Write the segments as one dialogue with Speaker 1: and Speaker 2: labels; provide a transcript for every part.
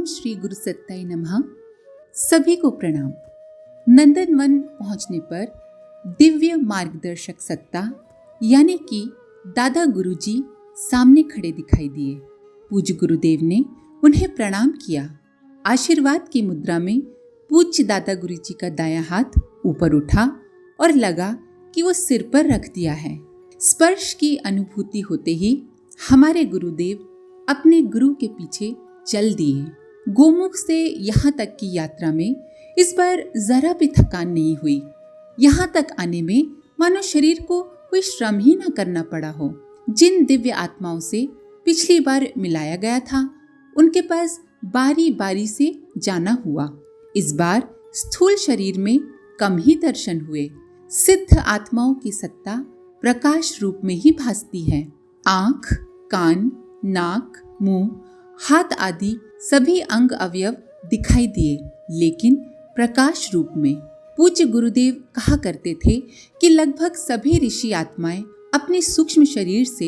Speaker 1: ओम श्री गुरु सत्ताई नमः। सभी को प्रणाम। नंदनवन पहुंचने पर दिव्य मार्गदर्शक सत्ता यानी कि दादा गुरुजी सामने खड़े दिखाई दिए। पूज्य गुरुदेव ने उन्हें प्रणाम किया। आशीर्वाद की मुद्रा में पूज्य दादा गुरुजी का दायां हाथ ऊपर उठा और लगा कि वो सिर पर रख दिया है। स्पर्श की अनुभूति होते ही हमारे गुरुदेव अपने गुरु के पीछे चल दिए। गोमुख से यहाँ तक की यात्रा में इस बार जरा भी थकान नहीं हुई। यहाँ तक आने में मानो शरीर को कोई श्रम ही न करना पड़ा हो। जिन दिव्य आत्माओं से पिछली बार मिलाया गया था उनके पास बारी बारी से जाना हुआ। इस बार स्थूल शरीर में कम ही दर्शन हुए। सिद्ध आत्माओं की सत्ता प्रकाश रूप में ही भासती है। आँख, कान, नाक, मुंह, हाथ आदि सभी अंग अवयव दिखाई दिए, लेकिन प्रकाश रूप में। पूज्य गुरुदेव कहा करते थे कि लगभग सभी ऋषि आत्माएं अपने सूक्ष्म शरीर से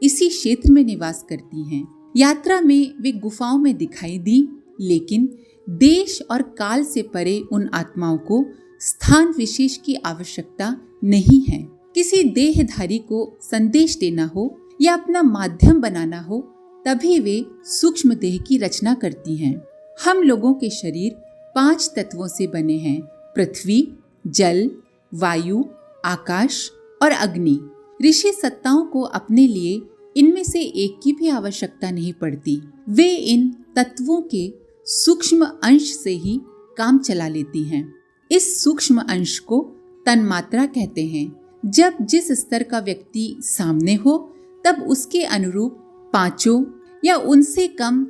Speaker 1: इसी क्षेत्र में निवास करती हैं। यात्रा में वे गुफाओं में दिखाई दी, लेकिन देश और काल से परे उन आत्माओं को स्थान विशेष की आवश्यकता नहीं है। किसी देहधारी को संदेश देना हो या अपना माध्यम बनाना हो तभी वे सूक्ष्म देह की रचना करती हैं। हम लोगों के शरीर 5 तत्वों से बने हैं: पृथ्वी, जल, वायु, आकाश और अग्नि। ऋषि सत्ताओं को अपने लिए इनमें से एक की भी आवश्यकता नहीं पड़ती। वे इन तत्वों के सूक्ष्म अंश से ही काम चला लेती हैं। इस सूक्ष्म अंश को तन्मात्रा कहते हैं। जब जिस स्तर का व्यक्ति सामने हो तब उसके अनुरूप 5 या उनसे कम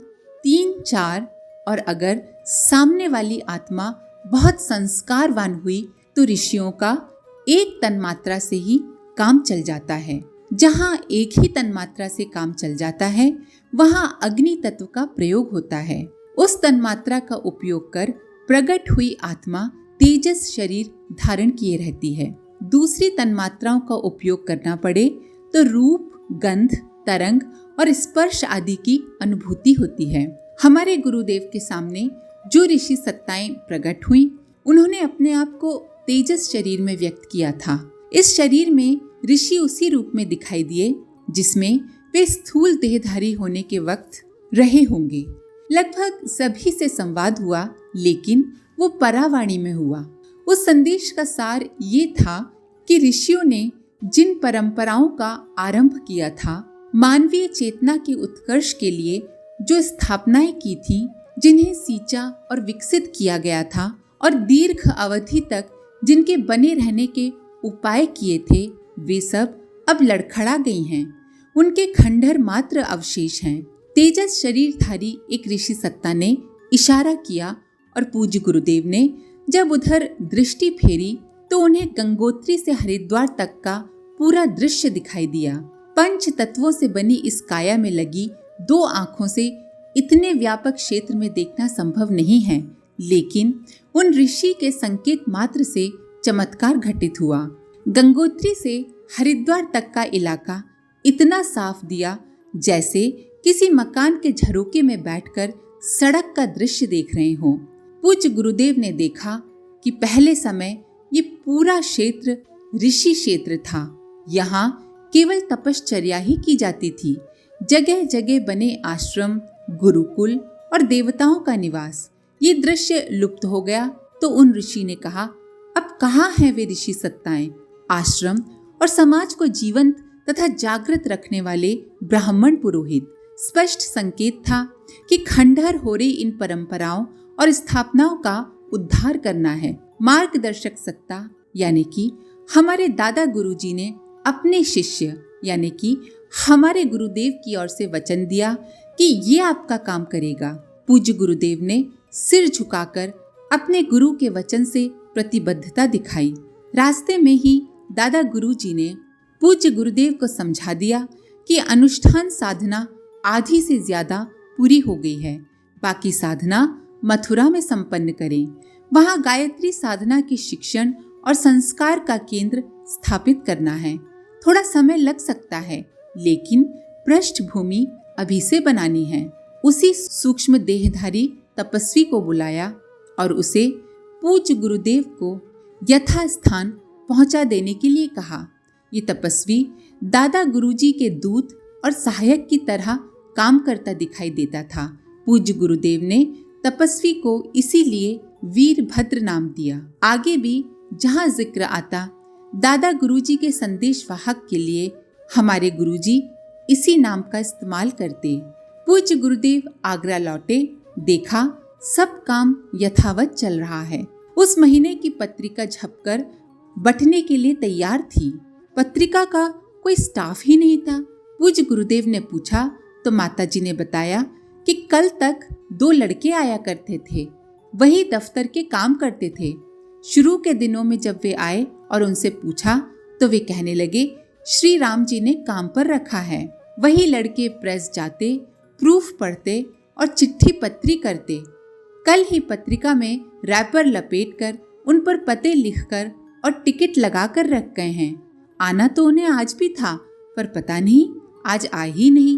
Speaker 1: 3, 4 और अगर सामने वाली आत्मा बहुत संस्कारवान हुई तो ऋषियों का एक तन्मात्रा से ही काम चल जाता है। जहाँ एक ही तन्मात्रा से काम चल जाता है वहाँ अग्नि तत्व का प्रयोग होता है। उस तन्मात्रा का उपयोग कर प्रकट हुई आत्मा तेजस शरीर धारण किए रहती है। दूसरी तन्मात्राओं का उपयोग करना पड़े तो रूप, गंध, तरंग और स्पर्श आदि की अनुभूति होती है। हमारे गुरुदेव के सामने जो ऋषि सत्ताएं प्रकट हुई उन्होंने अपने आप को तेजस शरीर में व्यक्त किया था। इस शरीर में ऋषि उसी रूप में दिखाई दिए जिसमें वे स्थूल देहधारी होने के वक्त रहे होंगे। लगभग सभी से संवाद हुआ, लेकिन वो परावाणी में हुआ। उस संदेश का सार ये था कि ऋषियों ने जिन परंपराओं का आरंभ किया था, मानवीय चेतना के उत्कर्ष के लिए जो स्थापनाएं की थी, जिन्हें सींचा और विकसित किया गया था और दीर्घ अवधि तक जिनके बने रहने के उपाय किए थे, वे सब अब लड़खड़ा गई हैं। उनके खंडहर मात्र अवशेष हैं। तेजस शरीरधारी एक ऋषि सत्ता ने इशारा किया और पूज्य गुरुदेव ने जब उधर दृष्टि फेरी तो उन्हें गंगोत्री से हरिद्वार तक का पूरा दृश्य दिखाई दिया। 5 तत्वों से बनी इस काया में लगी 2 आंखों से इतने व्यापक क्षेत्र में देखना संभव नहीं है, लेकिन उन ऋषि के संकेत मात्र से चमत्कार घटित हुआ। गंगोत्री से हरिद्वार तक का इलाका इतना साफ दिया जैसे किसी मकान के झरोके में बैठकर सड़क का दृश्य देख रहे हों। पूज्य गुरुदेव ने देखा कि पहले समय ये पूरा क्षेत्र ऋषि क्षेत्र था। यहाँ केवल तपश्चर्या ही की जाती थी। जगह जगह बने आश्रम, गुरुकुल और देवताओं का निवास। ये दृश्य लुप्त हो गया तो उन ऋषि ने कहा, अब कहाँ हैं वे ऋषि सत्ताएं? आश्रम और समाज को जीवंत तथा जागृत रखने वाले ब्राह्मण पुरोहित। स्पष्ट संकेत था कि खंडहर हो रही इन परंपराओं और स्थापनाओं का उद्धार करना है। मार्गदर्शक सत्ता यानी कि हमारे दादा गुरुजी ने अपने शिष्य यानी कि हमारे गुरुदेव की ओर से वचन दिया कि ये आपका काम करेगा। पूज्य गुरुदेव ने सिर झुकाकर अपने गुरु के वचन से प्रतिबद्धता दिखाई। रास्ते में ही दादा गुरुजी ने पूज्य गुरुदेव को समझा दिया कि अनुष्ठान साधना आधी से ज्यादा पूरी हो गई है, बाकी साधना मथुरा में संपन्न करें। वहां गायत्री साधना की शिक्षण और संस्कार का केंद्र स्थापित करना है। थोड़ा समय लग सकता है, लेकिन पृष्ठभूमि अभी से बनानी है। उसी सूक्ष्म देहधारी तपस्वी को बुलाया और उसे पूज्य गुरुदेव को यथास्थान पहुंचा देने के लिए कहा। ये तपस्वी दादा गुरुजी के दूत और सहायक की तरह काम करता दिखाई देता था। पूज्य गुरुदेव ने तपस्वी को इसीलिए वीरभद्र नाम दिया। आगे भी जहाँ जिक्र आता दादा गुरुजी के संदेश वाहक के लिए हमारे गुरुजी इसी नाम का इस्तेमाल करते। पूज्य गुरुदेव आगरा लौटे, देखा सब काम यथावत चल रहा है। उस महीने की पत्रिका छपकर बंटने के लिए तैयार थी। पत्रिका का कोई स्टाफ ही नहीं था। पूज्य गुरुदेव ने पूछा तो माताजी ने बताया कि कल तक 2 लड़के आया करते थे, वही दफ्तर के काम करते थे। शुरू के दिनों में जब वे आए और उनसे पूछा तो वे कहने लगे श्री राम जी ने काम पर रखा है। वही लड़के प्रेस जाते, प्रूफ पढ़ते और चिट्ठी पत्री करते। कल ही पत्रिका में रैपर लपेटकर उन पर पते लिखकर और टिकट लगाकर रख गए हैं। आना तो उन्हें आज भी था, पर पता नहीं आज आए ही नहीं।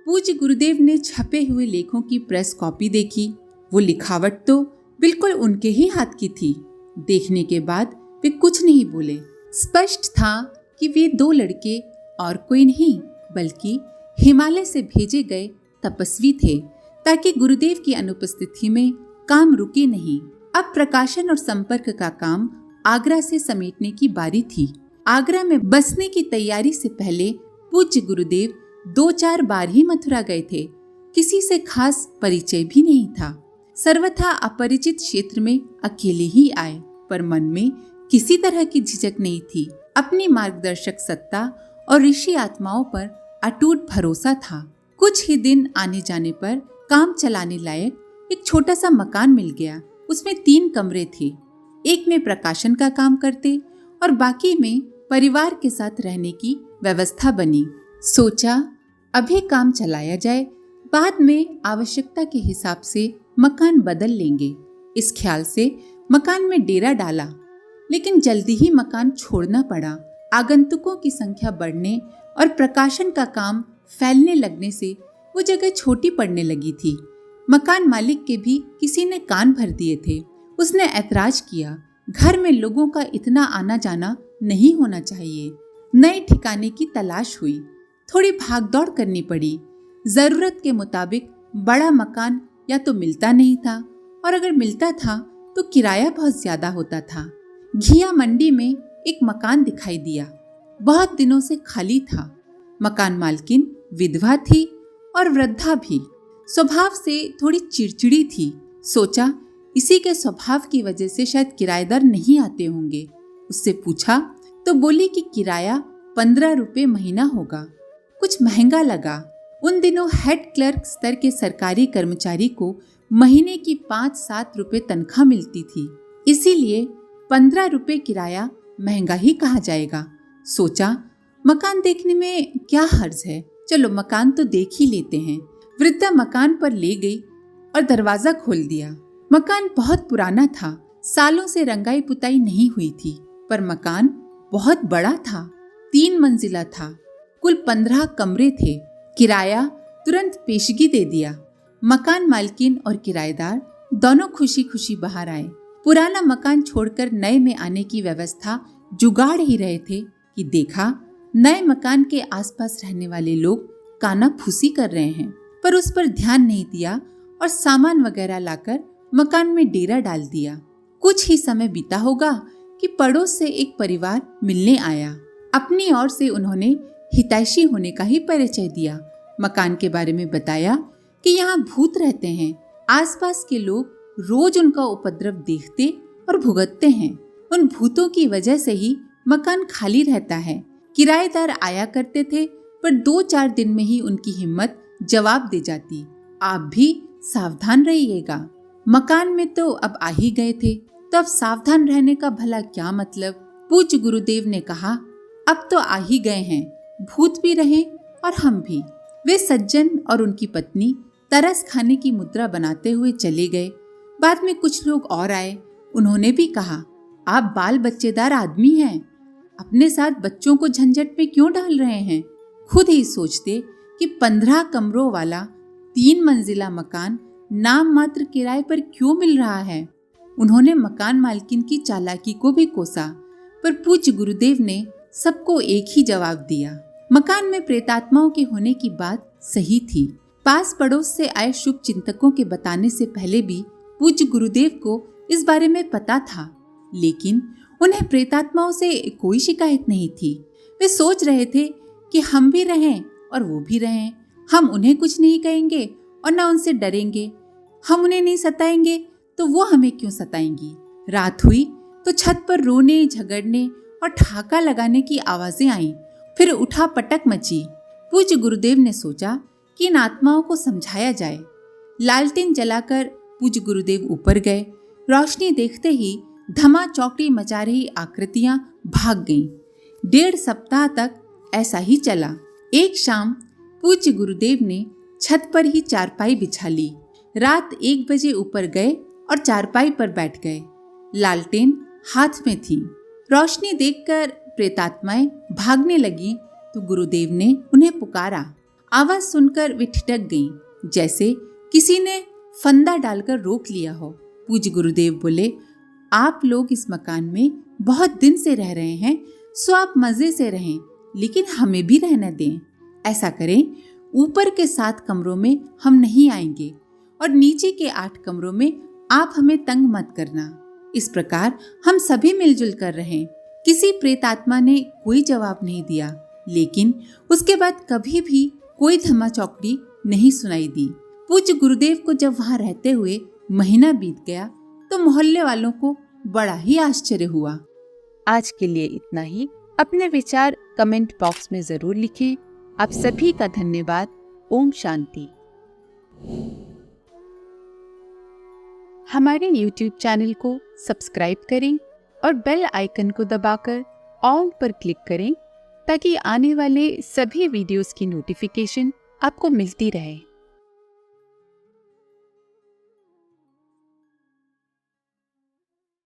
Speaker 1: पूज्य गुरुदेव ने छपे हुए लेखों की प्रेस कॉपी देखी। वो लिखावट तो बिल्कुल उनके ही हाथ की थी। देखने के बाद वे कुछ नहीं बोले। स्पष्ट था कि वे 2 लड़के और कोई नहीं बल्कि हिमालय से भेजे गए तपस्वी थे, ताकि गुरुदेव की अनुपस्थिति में काम रुके नहीं। अब प्रकाशन और संपर्क का काम आगरा से समेटने की बारी थी। आगरा में बसने की तैयारी से पहले पूज्य गुरुदेव 2-4 बार ही मथुरा गए थे। किसी से खास परिचय भी नहीं था। सर्वथा अपरिचित क्षेत्र में अकेले ही आए, पर मन में किसी तरह की झिझक नहीं थी। अपनी मार्गदर्शक सत्ता और ऋषि आत्माओं पर अटूट भरोसा था। कुछ ही दिन आने जाने पर काम चलाने लायक एक छोटा सा मकान मिल गया। उसमें 3 कमरे थे। एक में प्रकाशन का काम करते और बाकी में परिवार के साथ रहने की व्यवस्था बनी। सोचा अभी काम चलाया जाए, बाद में आवश्यकता के हिसाब से मकान बदल लेंगे। इस ख्याल से मकान में डेरा डाला, लेकिन जल्दी ही मकान छोड़ना पड़ा। आगंतुकों की संख्या बढ़ने और प्रकाशन का काम फैलने लगने से वो जगह छोटी पड़ने लगी थी। मकान मालिक के भी किसी ने कान भर दिए थे। उसने ऐतराज किया, घर में लोगों का इतना आना जाना नहीं होना चाहिए। नए ठिकाने की तलाश हुई। थोड़ी भागदौड़ करनी पड़ी। जरूरत के मुताबिक बड़ा मकान या तो मिलता नहीं था, और अगर मिलता था तो किराया बहुत ज्यादा होता था। घिया मंडी में एक मकान दिखाई दिया। बहुत दिनों से खाली था। मकान मालकिन विधवा थी और वृद्धा भी। स्वभाव से थोड़ी चिड़चिड़ी थी। सोचा इसी के स्वभाव की वजह से शायद किराएदार नहीं आते होंगे। उससे पूछा तो बोली कि किराया 15 रुपए महीना होगा। कुछ महंगा लगा। उन दिनों हेड क्लर्क स्तर के सरकारी कर्मचारी को महीने की 5-7 रुपए तनख्वाह मिलती थी, इसीलिए 15 रुपए किराया महंगा ही कहा जाएगा। सोचा मकान देखने में क्या हर्ज है, चलो मकान तो देख ही लेते हैं। वृद्धा मकान पर ले गई और दरवाजा खोल दिया। मकान बहुत पुराना था, सालों से रंगाई पुताई नहीं हुई थी, पर मकान बहुत बड़ा था। 3 मंजिला था। कुल 15 कमरे थे। किराया तुरंत पेशगी दे दिया। मकान मालकिन और किराएदार दोनों खुशी खुशी बाहर आए। पुराना मकान छोड़कर नए में आने की व्यवस्था जुगाड़ ही रहे थे कि देखा नए मकान के आसपास रहने वाले लोग कानाफूसी कर रहे हैं, पर उस पर ध्यान नहीं दिया और सामान वगैरह लाकर मकान में डेरा डाल दिया। कुछ ही समय बीता होगा कि पड़ोस से एक परिवार मिलने आया। अपनी ओर से उन्होंने हितैषी होने का ही परिचय दिया। मकान के बारे में बताया कि यहाँ भूत रहते हैं। आसपास के लोग रोज उनका उपद्रव देखते और भुगतते हैं। उन भूतों की वजह से ही मकान खाली रहता है। किराएदार आया करते थे, पर 2-4 दिन में ही उनकी हिम्मत जवाब दे जाती। आप भी सावधान रहिएगा। मकान में तो अब आ ही गए थे, तो अब सावधान रहने का भला क्या मतलब। पूज्य गुरुदेव ने कहा अब तो आ ही गए हैं, भूत भी रहे और हम भी। वे सज्जन और उनकी पत्नी तरस खाने की मुद्रा बनाते हुए चले गए। बाद में कुछ लोग और आए। उन्होंने भी कहा आप बाल बच्चेदार आदमी हैं, अपने साथ बच्चों को झंझट में क्यों डाल रहे हैं। खुद ही सोचते कि 15 कमरों वाला 3 मंजिला मकान नाम मात्र किराए पर क्यों मिल रहा है? उन्होंने मकान मालकिन की चालाकी को भी कोसा, पर पूज्य गुरुदेव ने सबको एक ही जवाब दिया। मकान में प्रेतात्माओं के होने की बात सही थी। पास पड़ोस से आए शुभ चिंतकों के बताने से पहले भी पूज्य गुरुदेव को इस बारे में पता था, लेकिन उन्हें प्रेतात्माओं से कोई शिकायत नहीं थी। वे सोच रहे थे कि हम भी रहें और वो भी रहें। हम उन्हें कुछ नहीं कहेंगे और न उनसे डरेंगे। हम उन्हें नहीं सताएंगे तो वो हमें क्यों सताएंगी। रात हुई तो छत पर रोने, झगड़ने और ठहाका लगाने की आवाजें आईं। फिर उठा पटक मची। पूज्य गुरुदेव ने सोचा कि इन आत्माओं को समझाया जाए। लालटेन जलाकर पूज्य गुरुदेव ऊपर गए। रोशनी देखते ही धमा चौकड़ी मचा रही आकृतियां भाग गईं। 1.5 सप्ताह तक ऐसा ही चला। एक शाम पूज्य गुरुदेव ने छत पर ही चारपाई बिछा ली। रात 1 बजे ऊपर गए और चारपाई पर बैठ गए। लालटेन हाथ में थी। रोशनी देखकर प्रेतात्माएं भागने लगी तो गुरुदेव ने उन्हें पुकारा। आवाज सुनकर वे ठिठक गईं, जैसे किसी ने फंदा डालकर रोक लिया हो। पूज्य गुरुदेव बोले, आप लोग इस मकान में बहुत दिन से रह रहे हैं, सो आप मजे से रहें, लेकिन हमें भी रहने दें। ऐसा करें, ऊपर के 7 कमरों में हम नहीं आएंगे और नीचे के 8 कमरों में आप हमें तंग मत करना। इस प्रकार हम सभी मिलजुल कर रहें। किसी प्रेतात्मा ने कोई जवाब नहीं दिया, लेकिन उसके बाद कभी भी कोई धमा चौकड़ी नहीं सुनाई दी। पूज्य गुरुदेव को जब वहां रहते हुए महीना बीत गया तो मोहल्ले वालों को बड़ा ही आश्चर्य हुआ।
Speaker 2: आज के लिए इतना ही। अपने विचार कमेंट बॉक्स में जरूर लिखें। आप सभी का धन्यवाद। ओम शांति। हमारे YouTube चैनल को सब्सक्राइब करें और बेल आइकन को दबाकर ऑल पर क्लिक करें ताकि आने वाले सभी वीडियोस की नोटिफिकेशन आपको मिलती रहे।